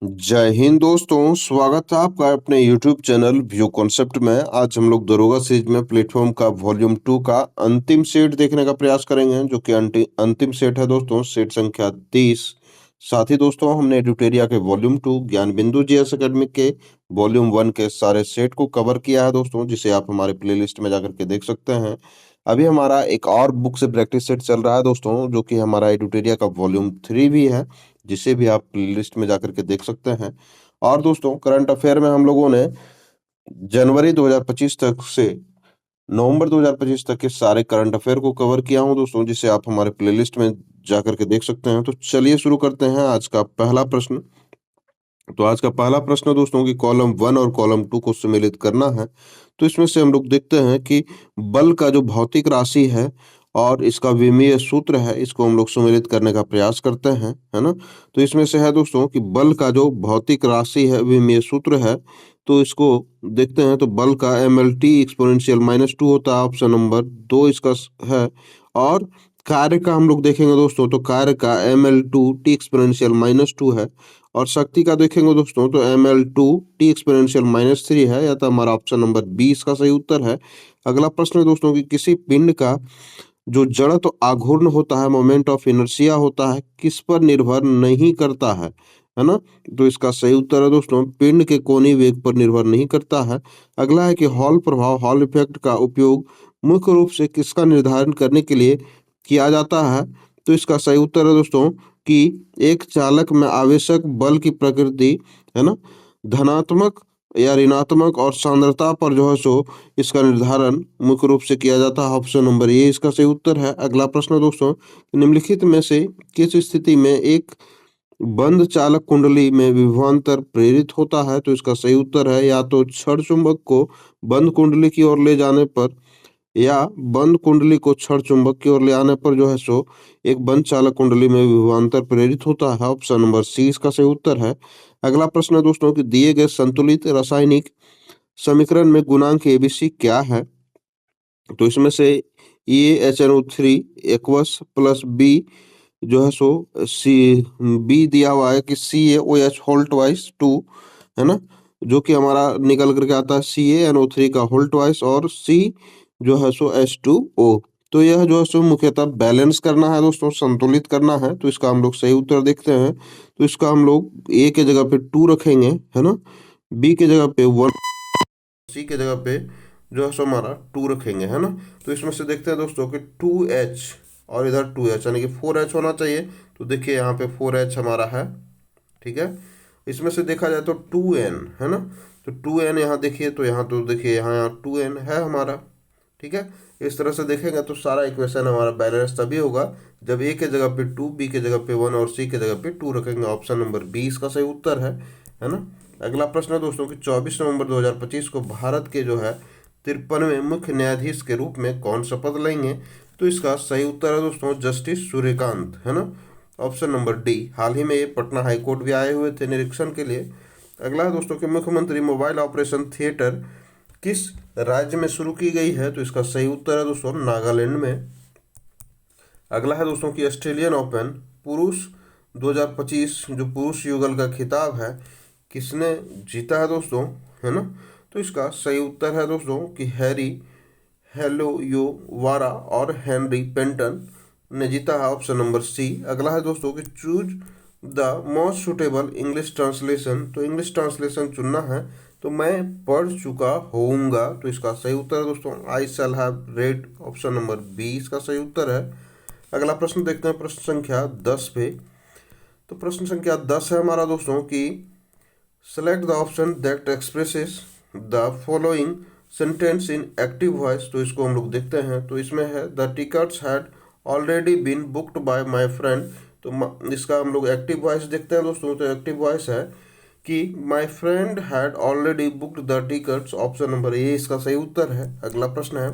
जय हिंद दोस्तों, स्वागत है आपका अपने यूट्यूब चैनल व्यू कॉन्सेप्ट में। आज हम लोग दरोगा सीरीज में प्लेटफॉर्म का वॉल्यूम 2 का अंतिम सेट देखने का प्रयास करेंगे, जो कि अंतिम सेट है दोस्तों, सेट संख्या 30। साथ ही दोस्तों हमने एडुटेरिया के वॉल्यूम 2 ज्ञान बिंदु जीएस एकेडमिक के वॉल्यूम 1 के सारे सेट को कवर किया है दोस्तों, जिसे आप हमारे प्लेलिस्ट में जाकर के देख सकते हैं। अभी हमारा एक और बुक से प्रैक्टिस सेट चल रहा है दोस्तों, जो कि हमारा एडुटेरिया का वॉल्यूम 3 भी है, जिसे भी आप प्लेलिस्ट में जाकर के देख सकते हैं। और दोस्तों करंट अफेयर में हम लोगों ने जनवरी 2025 तक से नवंबर 2025 तक के सारे करंट अफेयर को कवर किया हूं दोस्तों, जिसे आप हमारे प्लेलिस्ट में जाकर के देख सकते हैं। तो चलिए शुरू करते हैं आज का पहला प्रश्न। तो आज का पहला प्रश्न दोस्तों की कॉलम 1 और कॉलम 2 को सम्मिलित करना है। तो इसमें से हम लोग देखते हैं कि बल का जो भौतिक राशि है और इसका विमीय सूत्र है, इसको हम लोग सम्मिलित करने का प्रयास करते हैं, है ना। तो इसमें से है दोस्तों कि बल का जो भौतिक राशि है, विमीय सूत्र है, तो इसको देखते हैं। तो बल का mlt एक्सपोनेंशियल -2 होता है, ऑप्शन नंबर 2 इसका है। और कार्य का हम लोग देखेंगे दोस्तों, तो कार्य का ml2 t एक्सपोनेंशियल -2 है। और शक्ति का देखेंगे दोस्तों, तो ml2 t एक्सपोनेंशियल -3 है, या तो हमारा ऑप्शन नंबर 20 का सही उत्तर है। अगला प्रश्न है दोस्तों कि किसी पिंड का जो जड़ तो आघूर्ण होता है, मोमेंट ऑफ इनर्शिया होता है, किस पर निर्भर नहीं करता है ना। तो इसका सही उत्तर है दोस्तों, पिंड के कोणीय वेग पर निर्भर नहीं करता है। अगला है कि हॉल प्रभाव, हॉल इफेक्ट का उपयोग मुख्य रूप से किसका निर्धारण करने के लिए किया जाता है। तो इसका सही उत्तर है दोस्तों कि एक चालक में आवेशक बल की प्रकृति, है ना, धनात्मक या ऋणात्मक और सांद्रता पर जो है सो इसका निर्धारण मुख्य रूप से किया जाता है। ऑप्शन नंबर ए इसका सही उत्तर है। अगला प्रश्न दोस्तों, निम्नलिखित में से किस स्थिति में एक बंद चालक कुंडली में विभवांतर प्रेरित होता है। तो इसका सही उत्तर है या तो क्षण चुंबक को बंद कुंडली की ओर ले जाने पर, या बंद कुंडली को क्षण चुंबक की ओर ले आने पर जो है सो एक बंद चालक कुंडली में विभवांतर प्रेरित होता है। ऑप्शन नंबर सी इसका सही उत्तर है। अगला प्रश्न है दोस्तों कि दिए गए संतुलित रासायनिक समीकरण में गुणांक एबीसी क्या है। तो इसमें से EaHNO3 एक्वस प्लस बी जो है सो सी बी दिया हुआ है कि CaOH होल ट्वाइस 2, है ना, जो कि हमारा निकल करके आता है CaNO3 का होल ट्वाइस, और C जो है सो H2O। तो यह जो है सो मुख्यतः बैलेंस करना है दोस्तों, संतुलित करना है। तो इसका हम लोग सही उत्तर देखते हैं। तो इसका हम लोग ए के जगह पे 2 रखेंगे, है ना, बी के जगह पे 1, सी के जगह पे जो है सो हमारा 2 रखेंगे, है ना। तो इसमें से देखते हैं दोस्तों कि 2H और इधर 2H, यानी कि 4H होना चाहिए। तो देखिए यहाँ पे 4H हमारा है, ठीक है। इसमें से देखा जाए तो 2N, है ना, तो 2N यहाँ देखिए, तो यहाँ तो देखिए यहाँ 2N है हमारा, ठीक है। इस तरह से देखेंगे तो सारा इक्वेशन हमारा बैलेंस तभी होगा जब ए के जगह पे 2, बी के जगह पे 1 और सी के जगह पे 2 रखेंगे। ऑप्शन नंबर 20 का सही उत्तर है ना। अगला प्रश्न है दोस्तों कि 24 नवंबर 2025 को भारत के जो है 53वें मुख्य न्यायाधीश के रूप में कौन शपथ लेंगे। तो इसका सही उत्तर है दोस्तों जस्टिस सूर्यकांत, है ना, ऑप्शन नंबर डी। हाल ही में ये पटना हाईकोर्ट भी आए हुए थे निरीक्षण के लिए। अगला है दोस्तों कि मुख्यमंत्री मोबाइल ऑपरेशन थिएटर किस राज्य में शुरू की गई है। तो इसका सही उत्तर है दोस्तों नागालैंड में। अगला है दोस्तों कि ऑस्ट्रेलियन ओपन पुरुष 2025 जो पुरुष युगल का खिताब है, किसने जीता है दोस्तों, है ना। तो इसका सही उत्तर है दोस्तों कि हैरी हेलो यो वारा और हेनरी पेंटन ने जीता है, ऑप्शन नंबर सी। अगला है दोस्तों कि choose the most suitable English translation. तो इंग्लिश ट्रांसलेशन चुनना है, तो मैं पढ़ चुका होऊंगा। तो इसका सही उत्तर है दोस्तों I shall have read, option number B इसका सही उत्तर है। अगला प्रश्न देखते हैं प्रश्न संख्या 10 पे। तो प्रश्न संख्या 10 है हमारा दोस्तों कि select the option that expresses the following sentence in active voice. तो इसको हम लोग देखते हैं। तो इसमें है the tickets had already been booked by my friend. तो इसका हम लोग एक्टिव वॉइस देखते हैं दोस्तों। तो एक्टिव वॉइस है कि my friend had already booked the tickets, option number A इसका सही उत्तर है। अगला प्रश्न है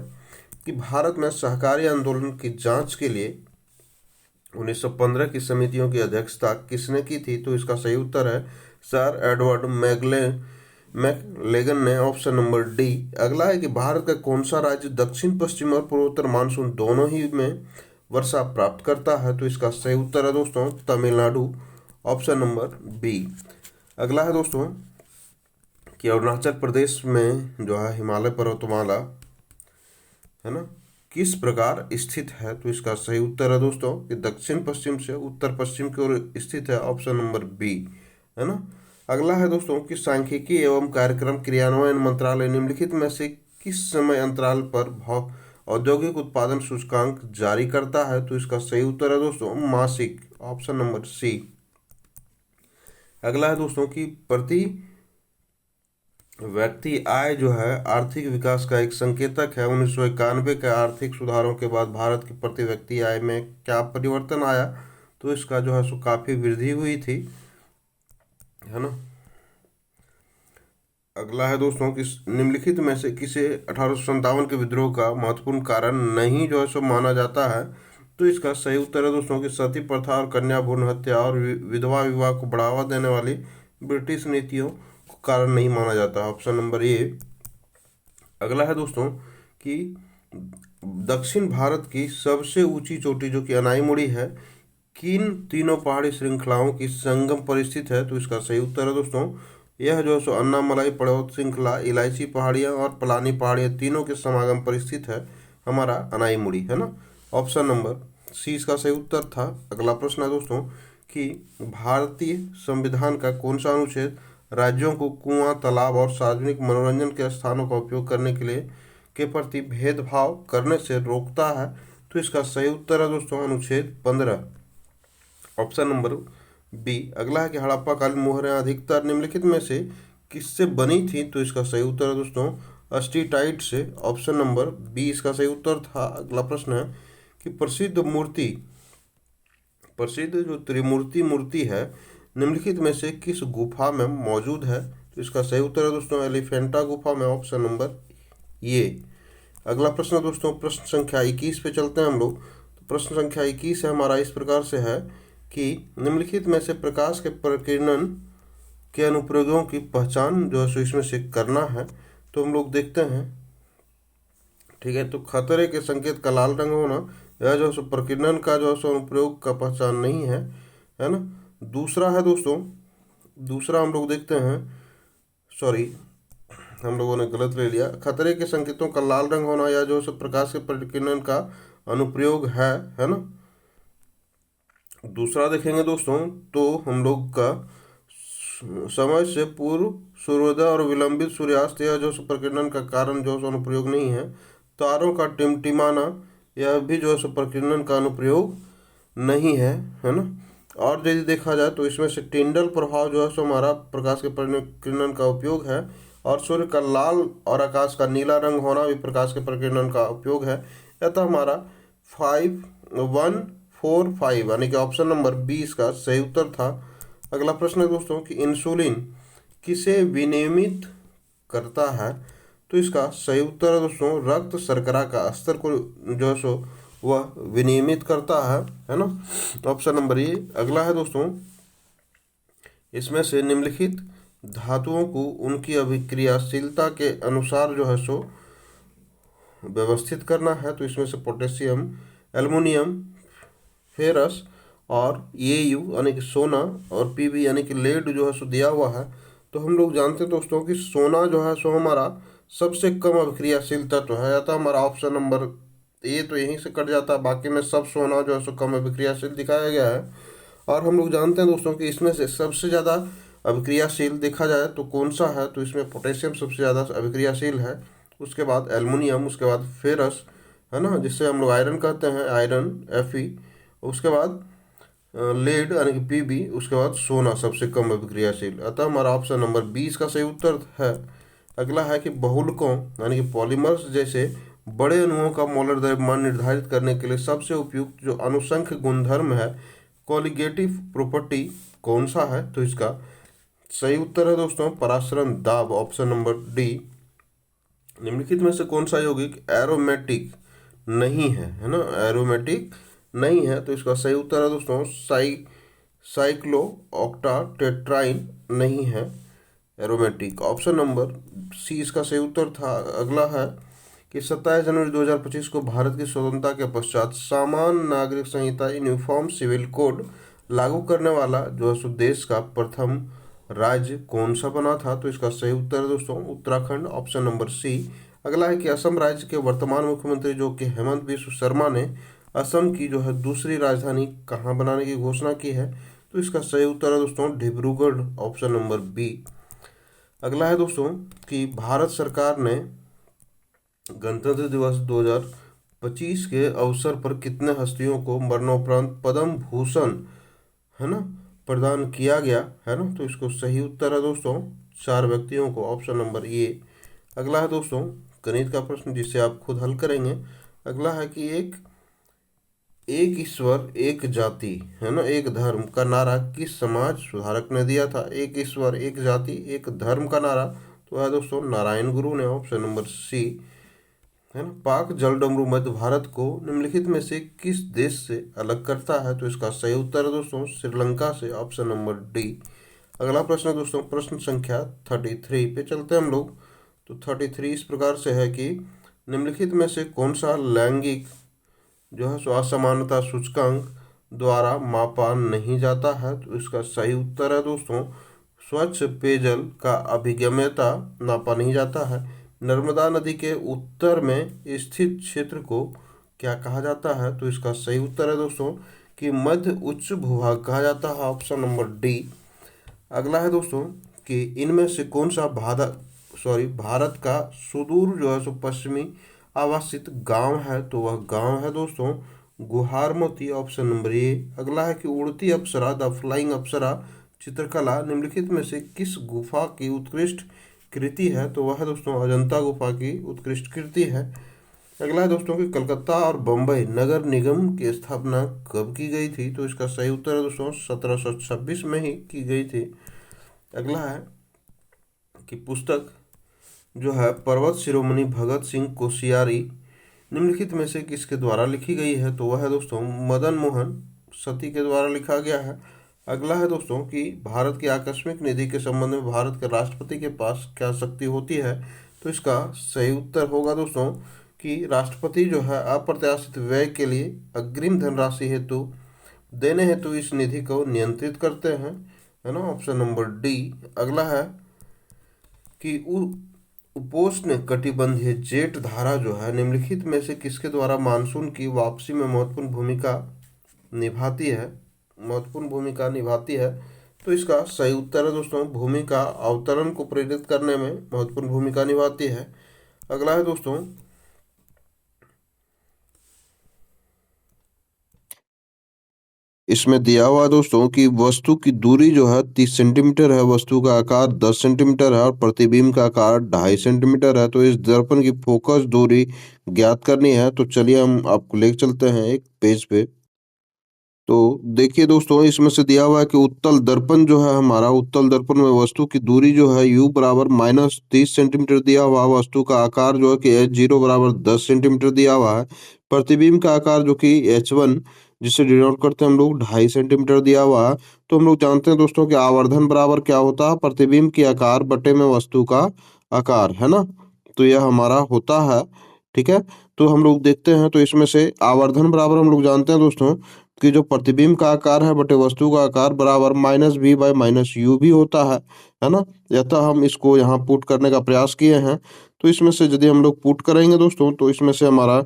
कि भारत में सहकारी आंदोलन की जांच के लिए 1915 की समितियों की अध्यक्षता किसने की थी। तो इसका सही उत्तर है सर एडवर्ड मैकलेगन ने, ऑप्शन नंबर डी। अगला है कि भारत का कौन सा राज्य दक्षिण पश्चिम और पूर्वोत्तर मानसून दोनों ही में वर्षा प्राप्त करता है। तो इसका सही उत्तर है दोस्तों तमिलनाडु, ऑप्शन नंबर बी। अगला है दोस्तों कि अरुणाचल प्रदेश में जो है हिमालय पर्वतमाला है ना किस प्रकार स्थित है। तो इसका सही उत्तर है दोस्तों कि दक्षिण पश्चिम से उत्तर पश्चिम की ओर स्थित है, ऑप्शन नंबर बी है ना। अगला है दोस्तों कि सांख्यिकी एवं कार्यक्रम क्रियान्वयन मंत्रालय निम्नलिखित में से किस समय अंतराल पर भाव औद्योगिक उत्पादन सूचकांक जारी करता है। तो इसका सही उत्तर है दोस्तों मासिक, ऑप्शन नंबर सी। अगला है दोस्तों कि प्रति व्यक्ति आय जो है आर्थिक विकास का एक संकेतक है। 1991 के आर्थिक सुधारों के बाद भारत की प्रति व्यक्ति आय में क्या परिवर्तन आया। तो इसका जो है सो काफी वृद्धि हुई थी, है ना। अगला है दोस्तों कि निम्नलिखित में से किसे 1857 के विद्रोह का महत्वपूर्ण कारण नहीं जो है सो माना जाता है। तो इसका सही उत्तर है दोस्तों कि सती प्रथा और कन्या भ्रूण हत्या और विधवा विवाह को बढ़ावा देने वाली ब्रिटिश नीतियों को कारण नहीं माना जाता, ऑप्शन नंबर ए। अगला है दोस्तों कि दक्षिण भारत की सबसे ऊंची चोटी जो कि अनाईमुड़ी है किन तीनों पहाड़ी श्रृंखलाओं की संगम पर स्थित है। तो इसका सही उत्तर है दोस्तों यह जो है सो अन्नामलाई पर्वत श्रृंखला, इलायची पहाड़ियाँ और पलानी पहाड़ियाँ तीनों के समागम पर स्थित है हमारा अनाईमुड़ी, है ना। ऑप्शन नंबर सी इसका सही उत्तर था। अगला प्रश्न है दोस्तों कि भारतीय संविधान का कौन सा अनुच्छेद राज्यों को कुआं, तालाब और सार्वजनिक मनोरंजन के स्थानों का उपयोग करने के लिए के प्रति भेदभाव करने से रोकता है। तो इसका सही उत्तर है दोस्तों अनुच्छेद 15, ऑप्शन नंबर बी। अगला है कि हड़प्पा कालीन मोहरें अधिकतर निम्नलिखित में से किससे बनी थी। तो इसका सही उत्तर है दोस्तों स्टीटाइट से, ऑप्शन नंबर बी इसका सही उत्तर था। अगला प्रश्न है कि प्रसिद्ध जो त्रिमूर्ति मूर्ति है निम्नलिखित में से किस गुफा में मौजूद है। तो इसका सही उत्तर है दोस्तों एलिफेंटा गुफा में, ऑप्शन नंबर ये। अगला प्रश्न है दोस्तों प्रश्न संख्या 21 पे चलते हैं हम लोग। तो प्रश्न संख्या 21 है हमारा इस प्रकार से है कि निम्नलिखित में से प्रकाश के प्रकीर्णन के अनुप्रयोगों की पहचान जो है सो इसमें से करना है। तो हम लोग देखते हैं, ठीक है। तो खतरे के संकेत का लाल रंग होना यह जो है सो प्रकीर्णन का जो है सो अनुप्रयोग का पहचान नहीं है ना। दूसरा है दोस्तों, दूसरा हम लोग देखते हैं, सॉरी हम लोगों ने गलत ले लिया। खतरे के संकेतों का लाल रंग होना या जो है सो प्रकाश के प्रकीर्णन का अनुप्रयोग है ना। दूसरा देखेंगे दोस्तों तो हम लोग का समय से पूर्व सूर्योदय और विलंबित सूर्यास्त यह जो प्रकीर्णन का कारण जो अनुप्रयोग नहीं है। तारों का टिमटिमाना यह भी जो है प्रकीर्णन का अनुप्रयोग नहीं है ना। और यदि देखा जाए तो इसमें से टिंडल प्रभाव जो है सो हमारा प्रकाश के प्रकीर्णन का उपयोग है। और सूर्य का लाल और आकाश का नीला रंग होना भी प्रकाश के प्रकीर्णन का उपयोग है। अतः हमारा 5145 यानी कि ऑप्शन नंबर बी इसका सही उत्तर था। अगला प्रश्न है दोस्तों कि इंसुलिन किसे विनियमित करता है। तो इसका सही उत्तर है दोस्तों रक्त शर्करा का स्तर को जो है सो वह विनियमित करता है ना, ऑप्शन नंबर ए। अगला है दोस्तों इसमें से निम्नलिखित धातुओं को उनकी अभिक्रियाशीलता के अनुसार जो है सो व्यवस्थित करना है। तो इसमें से पोटेशियम, एल्युमिनियम, फेरस और Au यानी कि सोना और Pb यानी कि लेड जो है सो दिया हुआ है। तो हम लोग जानते हैं दोस्तों कि सोना जो है सो हमारा सबसे कम अभिक्रियाशील तत्व है। या तो हमारा ऑप्शन नंबर ए तो यहीं से कट जाता है, बाकी में सब सोना जो है सो कम अभिक्रियाशील दिखाया गया है। और हम लोग जानते हैं दोस्तों कि इसमें से सबसे ज़्यादा अभिक्रियाशील देखा जाए तो कौन सा है। तो इसमें पोटेशियम सबसे ज़्यादा अभिक्रियाशील है, उसके बाद एल्युमिनियम, उसके बाद फेरस है ना जिससे हम लोग आयरन कहते हैं, आयरन Fe, उसके बाद लेड यानी कि Pb, उसके बाद सोना सबसे कम अभिक्रियाशील। अतः हमारा ऑप्शन नंबर 20 का सही उत्तर है। अगला है कि बहुलकों यानी कि पॉलीमर्स जैसे बड़े अणुओं का मोलर द्रव्यमान निर्धारित करने के लिए सबसे उपयुक्त जो अनुसंख्य गुणधर्म है, कोलिगेटिव प्रॉपर्टी, कौन सा है। तो इसका सही उत्तर है दोस्तों परासरण दाब, ऑप्शन नंबर डी। निम्नलिखित में से कौन सा यौगिक एरोमेटिक नहीं है ना, एरोमेटिक नहीं है। तो इसका सही उत्तर है दोस्तों साइक्लो ऑक्टाटेट्राइन नहीं है एरोमेटिक, ऑप्शन नंबर सी इसका सही उत्तर था। अगला है कि 27 जनवरी 2025 को भारत की स्वतंत्रता के पश्चात सामान्य नागरिक संहिता यूनिफॉर्म सिविल कोड लागू करने वाला जो है सो देश का प्रथम राज्य कौन सा बना था? तो इसका सही उत्तर है दोस्तों उत्तराखंड, ऑप्शन नंबर सी। अगला है कि असम राज्य के वर्तमान मुख्यमंत्री जो कि हेमंत बिस्व शर्मा ने असम की जो है दूसरी राजधानी कहाँ बनाने की घोषणा की है? तो इसका सही उत्तर है दोस्तों डिब्रूगढ़, ऑप्शन नंबर बी। अगला है दोस्तों कि भारत सरकार ने गणतंत्र दिवस 2025 के अवसर पर कितने हस्तियों को मरणोपरांत पद्म भूषण, है ना, प्रदान किया गया है ना? तो इसको सही उत्तर है दोस्तों 4 व्यक्तियों को, ऑप्शन नंबर ए। अगला है दोस्तों गणित का प्रश्न जिसे आप खुद हल करेंगे। अगला है कि एक एक ईश्वर एक जाति, है ना, एक धर्म का नारा किस समाज सुधारक ने दिया था? एक ईश्वर एक जाति एक धर्म का नारा तो है दोस्तों नारायण गुरु ने, ऑप्शन नंबर सी। है ना, पाक जलडमरू मध्य भारत को निम्नलिखित में से किस देश से अलग करता है? तो इसका सही उत्तर है दोस्तों श्रीलंका से, ऑप्शन नंबर डी। अगला प्रश्न है दोस्तों प्रश्न संख्या 33 पे चलते हैं हम लोग। तो 33 इस प्रकार से है कि निम्नलिखित में से कौन सा लैंगिक जो है असमानता सूचकांक द्वारा मापा नहीं जाता है? तो इसका सही उत्तर है दोस्तों स्वच्छ पेयजल का अभिगम्यता नापा नहीं जाता है। नर्मदा नदी के उत्तर में स्थित क्षेत्र को क्या कहा जाता है? तो इसका सही उत्तर है दोस्तों कि मध्य उच्च भूभाग कहा जाता है, ऑप्शन नंबर डी। अगला है दोस्तों कि इनमें से कौन सा भारत का सुदूर जो है सो पश्चिमी आवासित गांव है? तो वह गांव है दोस्तों गुहारमती, ऑप्शन नंबर ए। अगला है कि उड़ती अप्सरा द फ्लाइंग अप्सरा चित्रकला निम्नलिखित में से किस गुफा की उत्कृष्ट कृति है? तो वह है दोस्तों अजंता गुफा की उत्कृष्ट कृति है। अगला है दोस्तों कि कलकत्ता और बम्बई नगर निगम की स्थापना कब की गई थी? तो इसका सही उत्तर है दोस्तों 1726 में ही की गई थी। अगला है कि पुस्तक जो है पर्वत शिरोमणि भगत सिंह कोश्यारी निम्नलिखित में से किसके द्वारा लिखी गई है? तो वह है दोस्तों मदन मोहन सती के द्वारा लिखा गया है। अगला है दोस्तों कि भारत की आकस्मिक निधि के संबंध में भारत के राष्ट्रपति के पास क्या शक्ति होती है? तो इसका सही उत्तर होगा दोस्तों कि राष्ट्रपति जो है अप्रत्याशित व्यय के लिए अग्रिम धनराशि हेतु देने हेतु इस निधि को नियंत्रित करते हैं, है ना, ऑप्शन नंबर डी। अगला है कि उपोष्ण कटिबंधीय जेट धारा जो है निम्नलिखित में से किसके द्वारा मानसून की वापसी में महत्वपूर्ण भूमिका निभाती है? तो इसका सही उत्तर है दोस्तों भूमि का अवतरण को प्रेरित करने में महत्वपूर्ण भूमिका निभाती है। अगला है दोस्तों इसमें दिया हुआ है दोस्तों कि वस्तु की दूरी जो है 30 सेंटीमीटर है, वस्तु का आकार 10 सेंटीमीटर है और प्रतिबिंब का आकार 2.5 सेंटीमीटर है। तो इस दर्पण की फोकस दूरी ज्ञात करनी है। तो चलिए हम आपको ले चलते हैं एक पेज पे। तो देखिए दोस्तों इसमें से दिया हुआ है कि उत्तल दर्पण जो है हमारा उत्तल दर्पण में वस्तु की दूरी जो है u बराबर -30 सेंटीमीटर दिया हुआ है, वस्तु का आकार जो है कि h0 बराबर 10 सेंटीमीटर दिया हुआ है, प्रतिबिंब का आकार जो कि h1 जिसे डिनोट करते हैं हम लोग 2.5 सेंटीमीटर दिया हुआ है। तो हम लोग जानते हैं दोस्तों कि आवर्धन बराबर क्या होता है प्रतिबिंब की आकार बटे में वस्तु का आकार, है ना। तो यह हमारा होता है, ठीक है। तो हम लोग देखते हैं तो इसमें से आवर्धन बराबर हम लोग जानते हैं दोस्तों कि जो प्रतिबिंब का आकार है बटे वस्तु का आकार बराबर -v/-u भी होता है ना। यथा हम इसको यहाँ पुट करने का प्रयास किए हैं। तो इसमें से यदि हम लोग पुट करेंगे दोस्तों तो इसमें से हमारा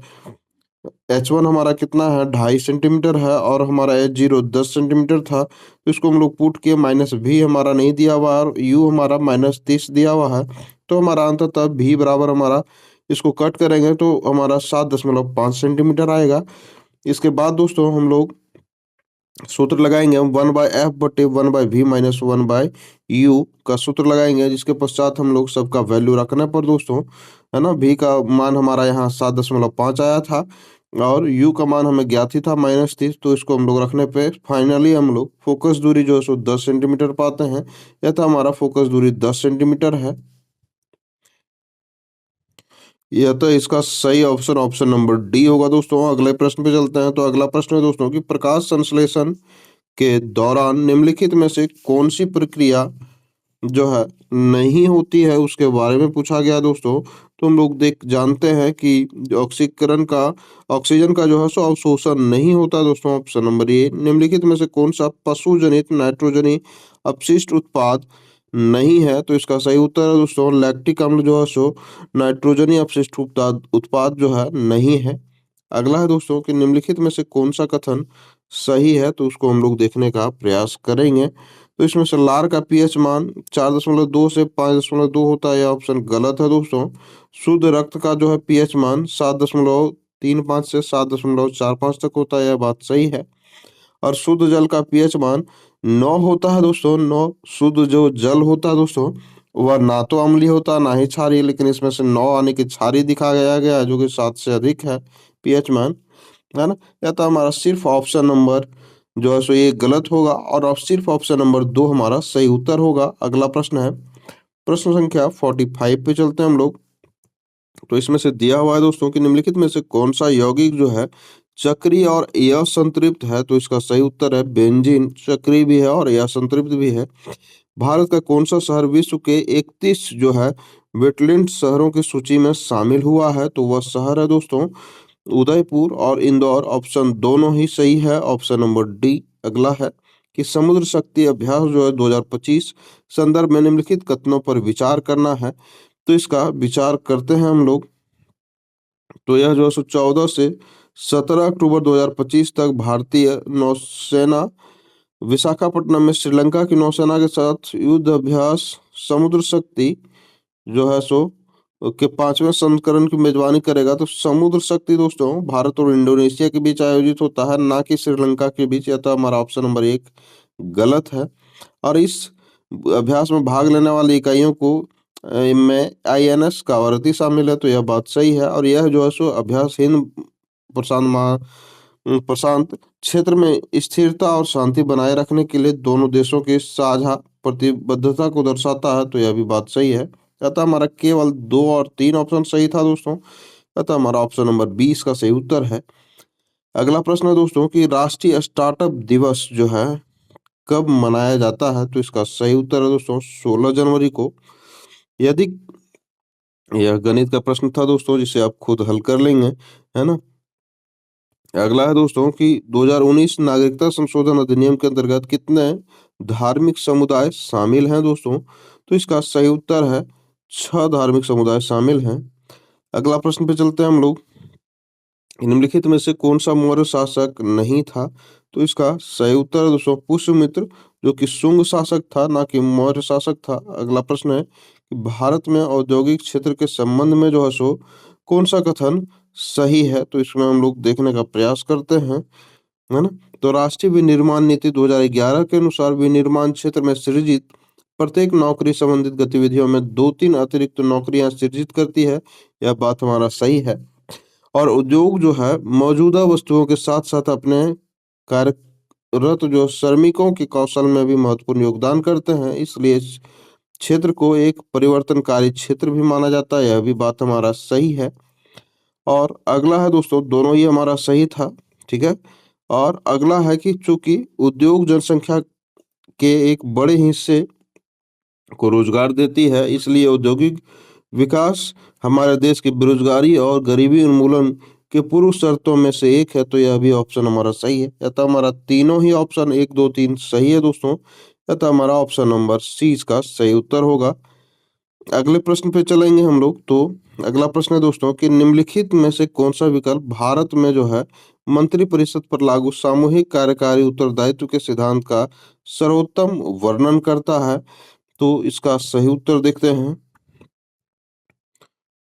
h1 हमारा कितना है 2.5 सेंटीमीटर है और हमारा h0 10 सेंटीमीटर था। तो इसको हम लोग पुट किए, -v हमारा नहीं दिया हुआ और u हमारा -30 दिया हुआ है। तो हमारा अंततः v बराबर हमारा इसको कट करेंगे तो हमारा 7.5 सेंटीमीटर आएगा। इसके बाद दोस्तों हम लोग सूत्र लगाएंगे हम 1/f बटे 1/v माइनस 1/u का सूत्र लगाएंगे, जिसके पश्चात हम लोग सबका वैल्यू रखने पर दोस्तों, है ना, v का मान हमारा यहाँ 7.5 आया था और u का मान हमें ज्ञात ही था -30। तो इसको हम लोग रखने पे फाइनली हम लोग फोकस दूरी जो है सो 10 सेंटीमीटर पाते हैं। यह था हमारा फोकस दूरी 10 सेंटीमीटर है। यह तो इसका सही ऑप्शन ऑप्शन नंबर डी होगा दोस्तों। अगले प्रश्न पे चलते हैं। तो अगला प्रश्न है दोस्तों कि प्रकाश संश्लेषण के दौरान निम्नलिखित में से कौन सी प्रक्रिया जो है नहीं होती है उसके बारे में पूछा गया दोस्तों। तो हम लोग देख जानते हैं कि ऑक्सीजन का जो है सो अवशोषण नहीं होता दोस्तों, ऑप्शन नंबर ए। निम्नलिखित में से कौन सा पशु जनित नाइट्रोजनी अपशिष्ट उत्पाद नहीं है, तो इसका सही उत्तर है दोस्तों लैक्टिक अम्ल जो है सो नाइट्रोजनी अपशिष्ट उत्पाद उत्पाद जो है नहीं है। अगला है दोस्तों कि निम्नलिखित में से कौन सा कथन सही है, तो उसको हम लोग देखने का प्रयास करेंगे। तो इसमें से लार का पीएच मान 4.2 से 5.2 होता है, यह ऑप्शन गलत है दोस्तों। शुद्ध रक्त का जो है पीएच मान 7.35 से 7.45 तक होता है, यह बात सही है। और शुद्ध जल का पीएच मान 9 होता है दोस्तों। 9 शुद्ध जो जल होता है दोस्तों, वह ना तो अम्लीय होता ना ही क्षारीय, लेकिन इसमें से 9 आने की क्षारीय दिखाया गया है जो कि 7 से अधिक है पीएच मान, है ना। या तो हमारा सिर्फ ऑप्शन नंबर जो है सो ये गलत होगा, और अब सिर्फ ऑप्शन नंबर 2 हमारा सही उत्तर होगा। अगला प्रश्न है प्रश्न संख्या 45 पे चलते हैं हम लोग। तो इसमें से दिया हुआ है दोस्तों कि निम्नलिखित में से कौन सा यौगिक जो है चक्रीय और असंतृप्त है, तो इसका सही उत्तर है बेंजीन। चक्रीय भी है और असंतृप्त भी है। भारत का कौन सा शहर विश्व के 31 जो है वेटलैंड शहरों की सूची में शामिल हुआ है, तो वह शहर है दोस्तों उदयपुर और इंदौर। ऑप्शन दोनों ही सही है, ऑप्शन नंबर डी। अगला है कि समुद्र शक्ति अभ्यास जो है 2025 संदर्भ में निम्नलिखित कथनों पर विचार करना है, तो इसका विचार करते हैं हम लोग। तो यह जो है सो 14 से 17 अक्टूबर 2025 तक भारतीय नौसेना विशाखापट्टनम में श्रीलंका की नौसेना के साथ युद्ध अभ्यास समुद्र शक्ति जो है सो के 5वें संस्करण की मेजबानी करेगा। तो समुद्र शक्ति दोस्तों भारत और इंडोनेशिया के बीच आयोजित होता है, ना कि श्रीलंका के बीच। या तो हमारा ऑप्शन नंबर 1 गलत है। और इस अभ्यास में भाग लेने वाली इकाइयों को में आईएनएस कावरती शामिल है, तो यह बात सही है। और यह जो है सो अभ्यास हिंद प्रशांत महा प्रशांत क्षेत्र में स्थिरता और शांति बनाए रखने के लिए दोनों देशों की साझा प्रतिबद्धता को दर्शाता है, तो यह भी बात सही है। अतः हमारा केवल 2 और 3 ऑप्शन सही था दोस्तों। अतः हमारा ऑप्शन नंबर 20 का सही उत्तर है। अगला प्रश्न है दोस्तों कि राष्ट्रीय स्टार्टअप दिवस जो है कब मनाया जाता है, तो इसका सही उत्तर है दोस्तों 16 जनवरी को। यदि यह गणित का प्रश्न था दोस्तों जिसे आप खुद हल कर लेंगे, है ना। अगला है दोस्तों कि 2019 नागरिकता संशोधन अधिनियम के अंतर्गत कितने धार्मिक समुदाय शामिल हैं दोस्तों, तो इसका सही उत्तर है 6 धार्मिक समुदाय शामिल हैं। अगला प्रश्न पे चलते हैं हम लोग। निम्नलिखित में से कौन सा मौर्य शासक नहीं था, तो इसका सही उत्तर है दोस्तों पुष्यमित्र, जो कि शुंग शासक था ना कि मौर्य शासक था। अगला प्रश्न है कि भारत में औद्योगिक क्षेत्र के संबंध में जो है सो कौन सा कथन सही है, तो इसमें हम लोग देखने का प्रयास करते हैं, है ना। तो राष्ट्रीय विनिर्माण नीति 2011 के अनुसार विनिर्माण क्षेत्र में सृजित प्रत्येक नौकरी संबंधित गतिविधियों में 2-3 अतिरिक्त नौकरियां सृजित करती है, यह बात हमारा सही है। और उद्योग जो है मौजूदा वस्तुओं के साथ साथ अपने कार्यरत जो श्रमिकों के कौशल में भी महत्वपूर्ण योगदान करते हैं, इसलिए इस क्षेत्र को एक परिवर्तनकारी क्षेत्र भी माना जाता है, यह भी बात हमारा सही है। और अगला है दोस्तों दोनों ही हमारा सही था, ठीक है। और अगला है कि चूंकि उद्योग जनसंख्या के एक बड़े हिस्से को रोजगार देती है, इसलिए औद्योगिक विकास हमारे देश की बेरोजगारी और गरीबी उन्मूलन के पूर्व शर्तों में से एक है, तो यह भी ऑप्शन हमारा सही है। अतः हमारा तीनों ही ऑप्शन 1, 2, 3 सही है दोस्तों। अतः हमारा ऑप्शन नंबर सी इसका सही उत्तर होगा। अगले प्रश्न पे चलेंगे हम लोग। तो अगला प्रश्न है दोस्तों कि निम्नलिखित में से कौन सा विकल्प भारत में जो है मंत्रिपरिषद पर लागू सामूहिक कार्यकारी उत्तरदायित्व के सिद्धांत का सर्वोत्तम वर्णन करता है, तो इसका सही उत्तर देखते हैं।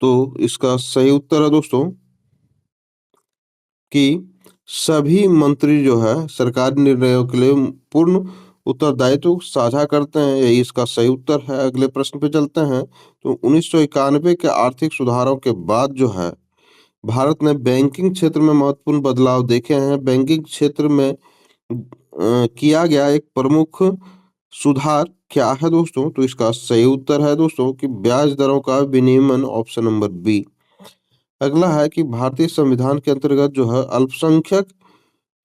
तो इसका सही उत्तर है दोस्तों कि सभी मंत्री जो है सरकारी निर्णयों के लिए पूर्ण उत्तरदायित्व साझा करते हैं, यही इसका सही उत्तर है। अगले प्रश्न पे चलते हैं। तो 1991 के आर्थिक सुधारों के बाद जो है भारत ने बैंकिंग क्षेत्र में महत्वपूर्ण बदलाव देखे हैं। बैंकिंग क्षेत्र में किया गया एक प्रमुख सुधार क्या है दोस्तों, तो इसका सही उत्तर है दोस्तों कि ब्याज दरों का विनियमन, ऑप्शन नंबर बी। अगला है कि भारतीय संविधान के अंतर्गत जो है अल्पसंख्यक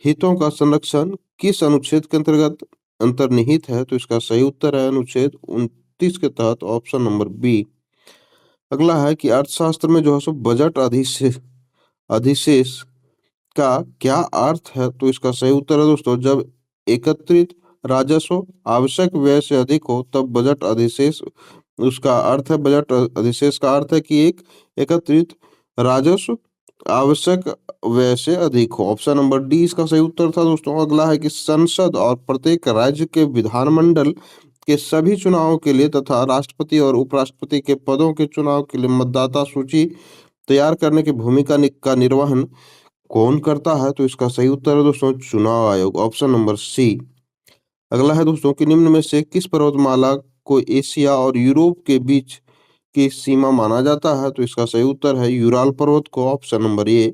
हितों का संरक्षण किस अनुच्छेद के अंतर्गत अंतर्निहित है, तो इसका सही उत्तर है अनुच्छेद 29 के तहत, ऑप्शन नंबर बी। अगला है कि अर्थशास्त्र में जो है सो बजट अधिशेष अधिशेष का क्या अर्थ है, तो इसका सही उत्तर है दोस्तों जब एकत्रित राजस्व आवश्यक व्यय से अधिक हो तब बजट अधिशेष, उसका अर्थ है बजट अधिशेष का अर्थ है कि एक एकत्रित राजस्व आवश्यक व्यय से अधिक हो। ऑप्शन नंबर डी इसका सही उत्तर था दोस्तों। अगला है कि संसद और प्रत्येक राज्य के विधानमंडल के सभी चुनावों के लिए तथा राष्ट्रपति और उपराष्ट्रपति के पदों के चुनाव के लिए मतदाता सूची तैयार करने की भूमिका का निर्वहन कौन करता है? तो इसका सही उत्तर है दोस्तों चुनाव आयोग, ऑप्शन नंबर सी। अगला है दोस्तों कि निम्न में से किस पर्वतमाला को एशिया और यूरोप के बीच की सीमा माना जाता है? तो इसका सही उत्तर है यूराल पर्वत को, ऑप्शन नंबर ए।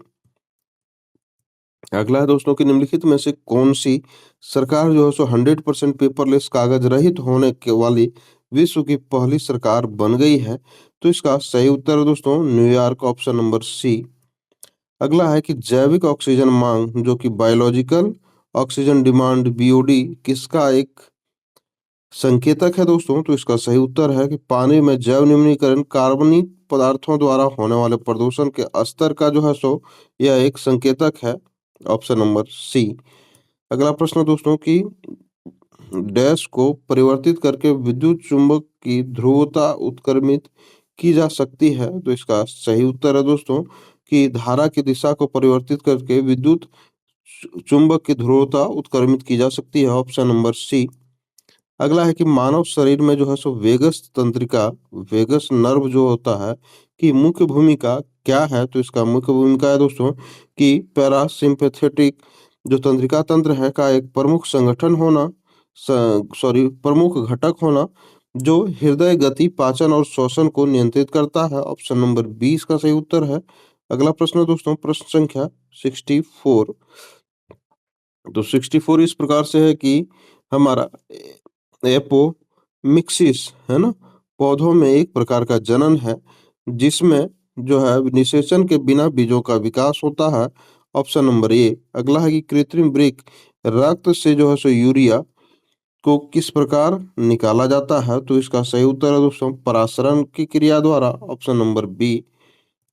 अगला है दोस्तों कि निम्नलिखित में से कौन सी सरकार जो है सो 100% पेपरलेस कागज रहित होने के वाली विश्व की पहली सरकार बन गई है? तो इसका सही उत्तर है दोस्तों न्यूयॉर्क, ऑप्शन नंबर सी। अगला है कि जैविक ऑक्सीजन मांग जो कि बायोलॉजिकल ऑक्सीजन डिमांड बीओडी किसका एक संकेतक है दोस्तों? तो इसका सही उत्तर है कि पानी में जैव न्यूनीकरण कार्बनिक पदार्थों द्वारा होने वाले प्रदूषण के स्तर का जो है सो यह एक संकेतक है, ऑप्शन नंबर सी। अगला प्रश्न दोस्तों कि डैश को परिवर्तित करके विद्युत चुंबक की ध्रुवता उत्क्रमित की जा सकती है? तो इसका सही उत्तर है दोस्तों कि धारा की दिशा को परिवर्तित करके विद्युत चुंबक की ध्रुवता उत्क्रमित की जा सकती है, ऑप्शन नंबर सी। अगला है कि मानव शरीर में जो है सो वेगस तंत्रिका, वेगस नर्व जो होता है कि मुख्य भूमिका क्या है? तो इसका मुख्य भूमिका है दोस्तों कि पैरासिम्पैथेटिक जो तंत्रिका तंत्र है का एक प्रमुख संगठन होना, प्रमुख घटक होना जो हृदय गति, पाचन और श्वसन को नियंत्रित करता है, ऑप्शन नंबर 20 का सही उत्तर है। अगला प्रश्न दोस्तों प्रश्न संख्या 64। तो 64 इस प्रकार से है कि हमारा एपोमिक्सिस है ना, पौधों में एक प्रकार का जनन है जिसमें जो है निषेचन के बिना बीजों का विकास होता है, ऑप्शन नंबर ए। अगला है कि कृत्रिम वृक्क रक्त से जो है सो यूरिया को किस प्रकार निकाला जाता है? तो इसका सही उत्तर है दोस्तों परासरण की क्रिया द्वारा, ऑप्शन नंबर बी।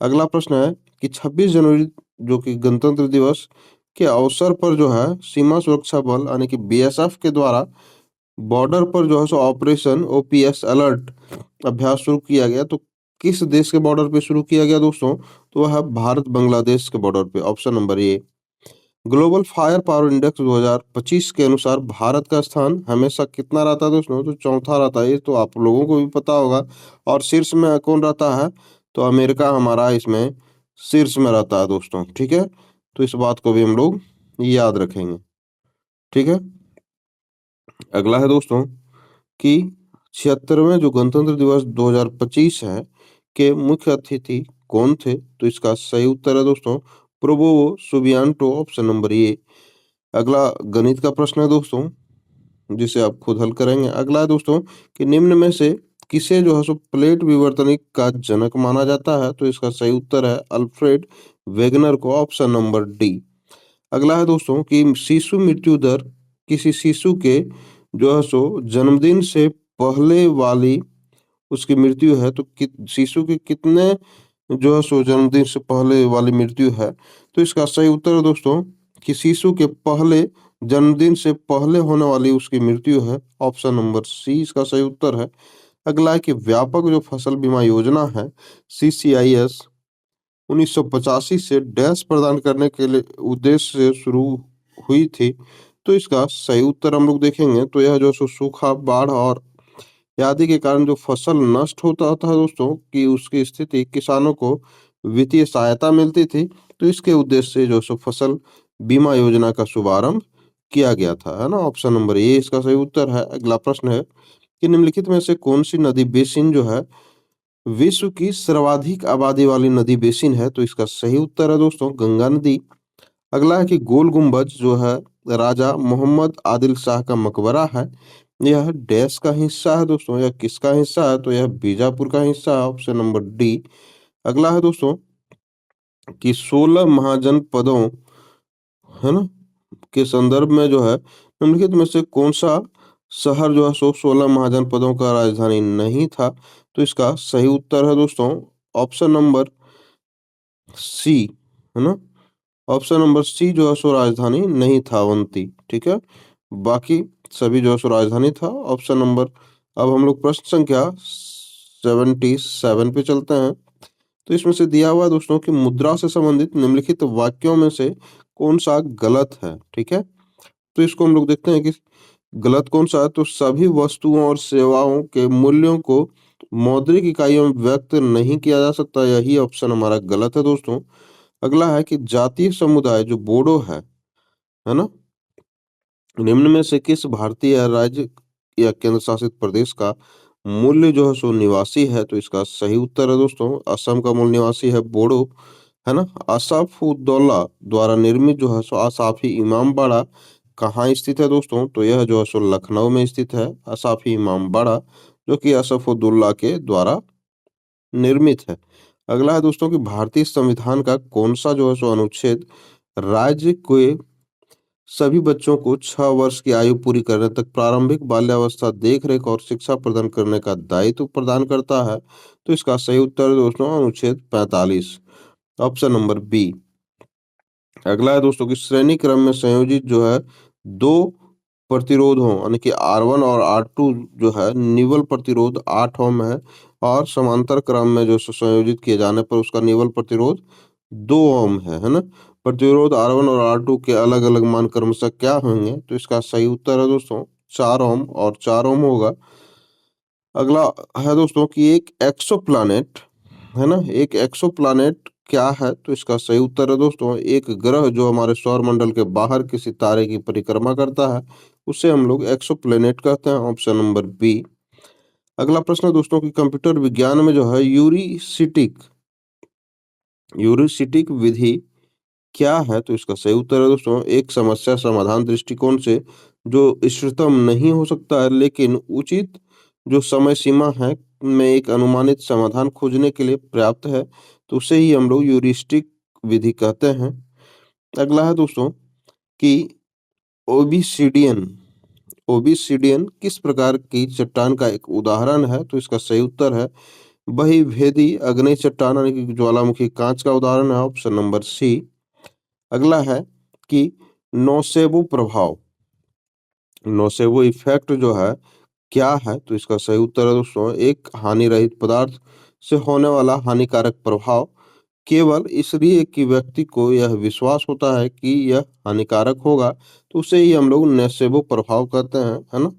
अगला प्रश्न है कि 26 जनवरी जो कि गणतंत्र दिवस के अवसर पर जो है सीमा सुरक्षा बल यानी कि बीएसएफ के द्वारा बॉर्डर पर जो है सो ऑपरेशन ओपीएस अलर्ट अभ्यास शुरू किया गया। तो किस देश के बॉर्डर पे शुरू किया गया दोस्तों? तो वह है भारत बांग्लादेश के बॉर्डर पे, option number A. Global fire power index 2025 के अनुसार भारत का स्थान हमेशा कितना रहता है दोस्तों? तो चौथा रहता है, ये तो आप लोगों को भी पता होगा। और शीर्ष में कौन रहता है? तो अमेरिका हमारा इसमें शीर्ष में रहता है दोस्तों, ठीक है। तो इस बात को भी हम लोग याद रखेंगे, ठीक है। अगला है दोस्तों कि 76वें जो गणतंत्र दिवस 2025 है के मुख्य अतिथि कौन थे? तो इसका सही उत्तर है दोस्तों Prabowo Subianto, option number A. अगला गणित का प्रश्न है दोस्तों जिसे आप खुद हल करेंगे। अगला है दोस्तों कि निम्न में से किसे जो है सो प्लेट विवर्तनिक का जनक माना जाता है? तो इसका सही उत्तर है अल्फ्रेड वेगनर को, ऑप्शन नंबर डी। अगला है दोस्तों कि शिशु मृत्यु दर किसी शिशु के जो है सो जन्मदिन से पहले वाली उसकी मृत्यु है तो शिशु के कितने जो है सो जन्मदिन से पहले वाली मृत्यु है? तो इसका सही उत्तर है दोस्तों कि शिशु के पहले जन्मदिन से पहले होने वाली उसकी मृत्यु है, ऑप्शन नंबर सी इसका सही उत्तर है। अगला है कि व्यापक जो फसल बीमा योजना है सीसीआईएस 1985 से डैश प्रदान करने के लिए उद्देश्य से शुरू हुई थी। तो इसका सही उत्तर हम लोग देखेंगे तो यह जो सूखा, बाढ़ और आदि के कारण जो फसल नष्ट होता था दोस्तों कि उसकी स्थिति किसानों को वित्तीय सहायता मिलती थी। तो इसके उद्देश्य से जो सो फसल बीमा योजना का शुभारंभ किया गया था, है ना, ऑप्शन नंबर ए इसका सही उत्तर है। अगला प्रश्न है कि निम्नलिखित में से कौन सी नदी बेसिन जो है विश्व की सर्वाधिक आबादी वाली नदी बेसिन है? तो इसका सही उत्तर है दोस्तों गंगा नदी। अगला है कि गोल गुंबज जो है राजा मोहम्मद आदिल शाह का मकबरा है, यह डैश का हिस्सा है दोस्तों, यह किसका हिस्सा है? तो यह बीजापुर का हिस्सा है, ऑप्शन नंबर डी। अगला है दोस्तों कि 16 महाजनपदों, है ना, के संदर्भ में जो है निम्नलिखित में से कौन सा शहर जो है 16 महाजनपदों का राजधानी नहीं था? तो इसका सही उत्तर है दोस्तों ऑप्शन नंबर सी, है ना, ऑप्शन नंबर सी जो है सो राजधानी नहीं था अवंती, ठीक है। बाकी सभी जो है सो राजधानी था, ऑप्शन नंबर। अब हम लोग प्रश्न संख्या 77 पे चलते हैं। तो इसमें से दिया हुआ है दोस्तों कि मुद्रा से संबंधित निम्नलिखित वाक्यों में से कौन सा गलत है। ठीक है, तो इसको हम लोग देखते हैं कि गलत कौन सा है। तो सभी वस्तुओं और सेवाओं के मूल्यों को मौद्रिक इकाइयों में व्यक्त नहीं किया जा सकता, यही ऑप्शन हमारा गलत है दोस्तों। अगला है कि जातीय समुदाय जो बोडो है ना, निम्न में से किस भारतीय राज्य या केंद्र शासित प्रदेश का मूल्य जो है सो निवासी है। तो इसका सही उत्तर है दोस्तों असम का मूल निवासी है बोडो, है ना। आसाफुद्दौला द्वारा निर्मित जो है सो आसाफी इमामबाड़ा कहाँ स्थित है दोस्तों। तो यह जो है सो लखनऊ में स्थित है आसाफी इमामबाड़ा, जो कि आसाफुद्दौला के द्वारा निर्मित है। अगला है दोस्तों कि भारतीय संविधान का कौन सा जो है सो अनुच्छेद राज्य के सभी बच्चों को 6 वर्ष की आयु पूरी करने तक प्रारंभिक बाल्यावस्था देखरेख और शिक्षा प्रदान करने का दायित्व प्रदान करता है। तो इसका सही उत्तर है दोस्तों अनुच्छेद 45, ऑप्शन नंबर बी। अगला है दोस्तों कि श्रेणी क्रम में संयोजित जो है दो प्रतिरोध हो, यानी कि R1 और R2 जो है निवल प्रतिरोध 8 ओम है, और समांतर क्रम में जो संयोजित किए जाने पर उसका निवल प्रतिरोध 2 ओम है ना। प्रतिरोध R1 और R2 के अलग अलग मान क्रमशः क्या होंगे। तो इसका सही उत्तर है दोस्तों 4 ओम और 4 ओम होगा। अगला है दोस्तों कि एक एक्सोप्लैनेट है ना, एक एक्सोप्लैनेट क्या है। तो इसका सही उत्तर है दोस्तों एक ग्रह जो हमारे सौर मंडल के बाहर किसी तारे की परिक्रमा करता है, उसे हम लोग एक्सोप्लैनेट कहते हैं, ऑप्शन नंबर बी। अगला प्रश्न है दोस्तों कि कंप्यूटर विज्ञान में जो है यूरिसिटिक यूरिसिटिक विधि क्या है। तो इसका सही उत्तर है दोस्तों एक समस्या समाधान दृष्टिकोण से जो इष्टतम नहीं हो सकता है, लेकिन उचित जो समय सीमा है में एक अनुमानित समाधान खोजने के लिए पर्याप्त है, तो उसे ही हम लोग यूरिस्टिक विधि कहते हैं। अगला है दोस्तों कि ओबिसिडियन ओबिसिडियन किस प्रकार की चट्टान का एक उदाहरण है। तो इसका सही उत्तर है वही भेदी अग्नि चट्टान, यानी कि ज्वालामुखी कांच का उदाहरण है, ऑप्शन नंबर सी। अगला है कि नोसेबो प्रभाव नोसेबो इफेक्ट जो है क्या है। तो इसका सही उत्तर है दोस्तों एक हानि रहित पदार्थ से होने वाला हानिकारक प्रभाव केवल इसलिए कि व्यक्ति को यह विश्वास होता है कि यह हानिकारक होगा, तो उसे ही हम लोग नोसेबो प्रभाव कहते हैं, है ना।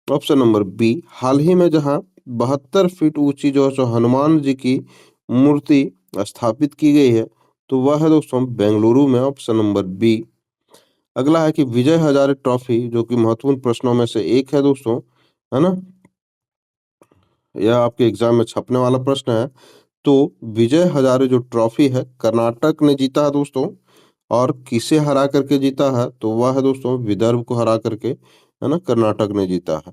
Option number B. हाल ही में जहां 72 फीट ऊंची जो है सो हनुमान जी की मूर्ति स्थापित की गई है, तो वह है दोस्तों बेंगलुरु में, ऑप्शन नंबर बी। अगला है कि विजय हजारे ट्रॉफी जो कि महत्वपूर्ण प्रश्नों में से एक है दोस्तों, है ना, यह आपके एग्जाम में छपने वाला प्रश्न है। तो विजय हजारे जो ट्रॉफी है कर्नाटक ने जीता है दोस्तों, और किसे हरा करके जीता है। तो वह है दोस्तों विदर्भ को हरा करके, है ना, कर्नाटक ने जीता है।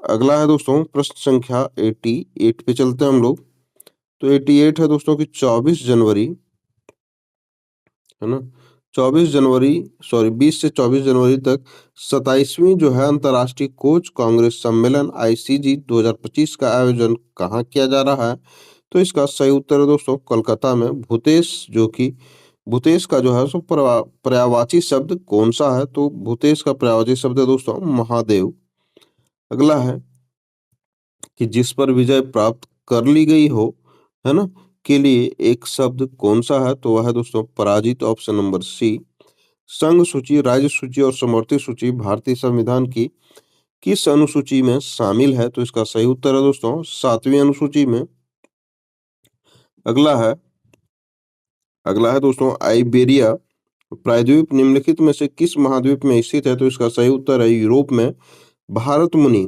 अगला है दोस्तों प्रश्न संख्या 88 पे चलते हैं हम लोग। तो 88 है दोस्तों कि 24 जनवरी, है ना, 24 जनवरी, सॉरी 20 से 24 जनवरी तक 27वीं जो है अंतर्राष्ट्रीय कोच कांग्रेस सम्मेलन ICG 2025 का आयोजन कहाँ किया जा रहा है। तो इसका सही उत्तर है दोस्तों कोलकाता में। भूतेश जो कि भूतेश का जो है सो पर्यायवाची शब्द कौन सा है। तो भूतेश का पर्यायवाची शब्द है दोस्तों महादेव। अगला है कि जिस पर विजय प्राप्त कर ली गई हो, है ना, के लिए एक शब्द कौन सा है। तो वह है दोस्तों पराजित, ऑप्शन नंबर सी। संघ सूची, राज्य सूची और समवर्ती सूची भारतीय संविधान की किस अनुसूची में शामिल है। तो इसका सही उत्तर है दोस्तों 7वीं अनुसूची में। अगला है अगला है दोस्तों आइबेरिया प्रायद्वीप निम्नलिखित में से किस महाद्वीप में स्थित है। तो इसका सही उत्तर है यूरोप में। भारत मुनि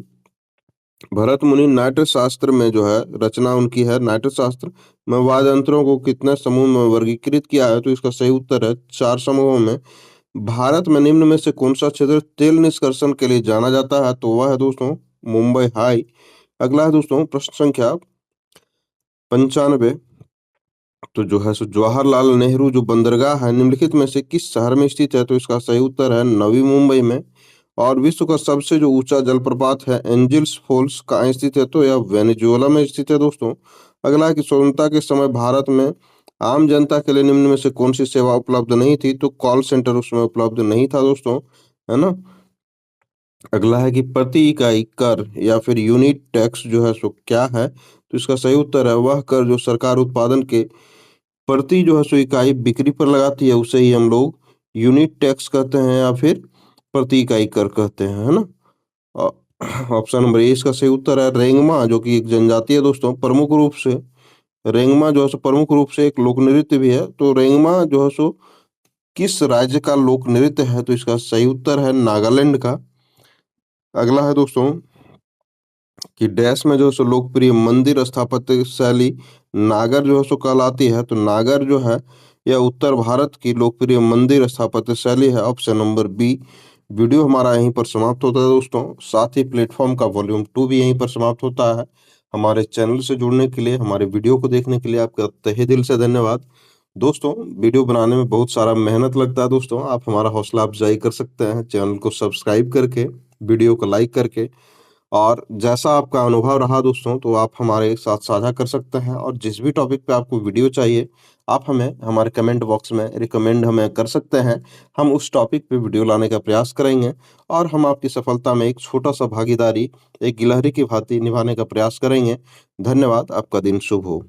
भरत मुनि नाट्य शास्त्र में जो है रचना उनकी है, नाट्य शास्त्र में वाद्यंत्रों को कितने समूह में वर्गीकृत किया है। तो इसका सही उत्तर है 4 समूहों में। भारत में निम्न में से कौन सा क्षेत्र तेल निष्कर्षण के लिए जाना जाता है। तो वह है दोस्तों मुंबई हाई। अगला है दोस्तों प्रश्न संख्या 95। तो जो है सो जवाहरलाल नेहरू जो बंदरगाह है निम्नलिखित में से किस शहर में स्थित है। तो इसका सही उत्तर है नवी मुंबई में। और विश्व का सबसे जो ऊंचा जलप्रपात है एंजिल्स फॉल्स कहाँ स्थित है। तो यह वेनेजुएला में स्थित है दोस्तों। अगला है कि स्वतंत्रता के समय भारत में आम जनता के लिए निम्न में से कौन-सी सेवा उपलब्ध नहीं थी? तो कॉल सेंटर उस समय उपलब्ध नहीं था दोस्तों, है ना? अगला है कि प्रति इकाई कर या फिर यूनिट टैक्स जो है सो क्या है? तो इसका सही उत्तर है वह कर जो सरकार उत्पादन के प्रति जो है सो इकाई बिक्री पर लगाती है, उसे ही हम लोग यूनिट टैक्स कहते हैं या फिर प्रति इकाई कर कहते हैं, है ना? अ, ऑप्शन नंबर ए इसका सही उत्तर है रेंगमा, जो कि एक जनजाति है दोस्तों। प्रमुख रूप से रेंगमा जो है सो प्रमुख रूप से एक लोक नृत्य भी है। तो रेंगमा जो है सो किस राज्य का लोक नृत्य है? तो इसका सही उत्तर है नागालैंड का। अगला है दोस्तों कि डैश में जो है सो लोकप्रिय मंदिर स्थापत्य शैली नागर जो है सो कहलाती है। तो नागर जो है यह उत्तर भारत की लोकप्रिय मंदिर स्थापत्य शैली है। Option number B. वीडियो हमारा यहीं पर समाप्त होता है दोस्तों। साथ ही प्लेटफॉर्म का वॉल्यूम 2 भी यहीं पर समाप्त होता है। हमारे चैनल से जुड़ने के लिए, हमारे वीडियो को देखने के लिए आपका तहे दिल से धन्यवाद। दोस्तों, वीडियो बनाने में बहुत सारा मेहनत लगता है दोस्तों। आप हमारा हौसला अफ़ज़ाई कर सकते हैं चैनल को सब्सक्राइब करके, वीडियो को लाइक करके। और जैसा आपका अनुभव रहा दोस्तों, तो आप हमारे साथ साझा कर सकते हैं और जिस भी टॉपिक पे आपको वीडियो चाहिए, आप हमें हमारे कमेंट बॉक्स में रिकमेंड हमें कर सकते हैं। हम उस टॉपिक पे वीडियो लाने का प्रयास करेंगे और हम आपकी सफलता में एक छोटा-सा भागीदारी, एक गिलहरी की भांति निभाने का प्रयास करेंगे। धन्यवाद, आपका दिन शुभ हो।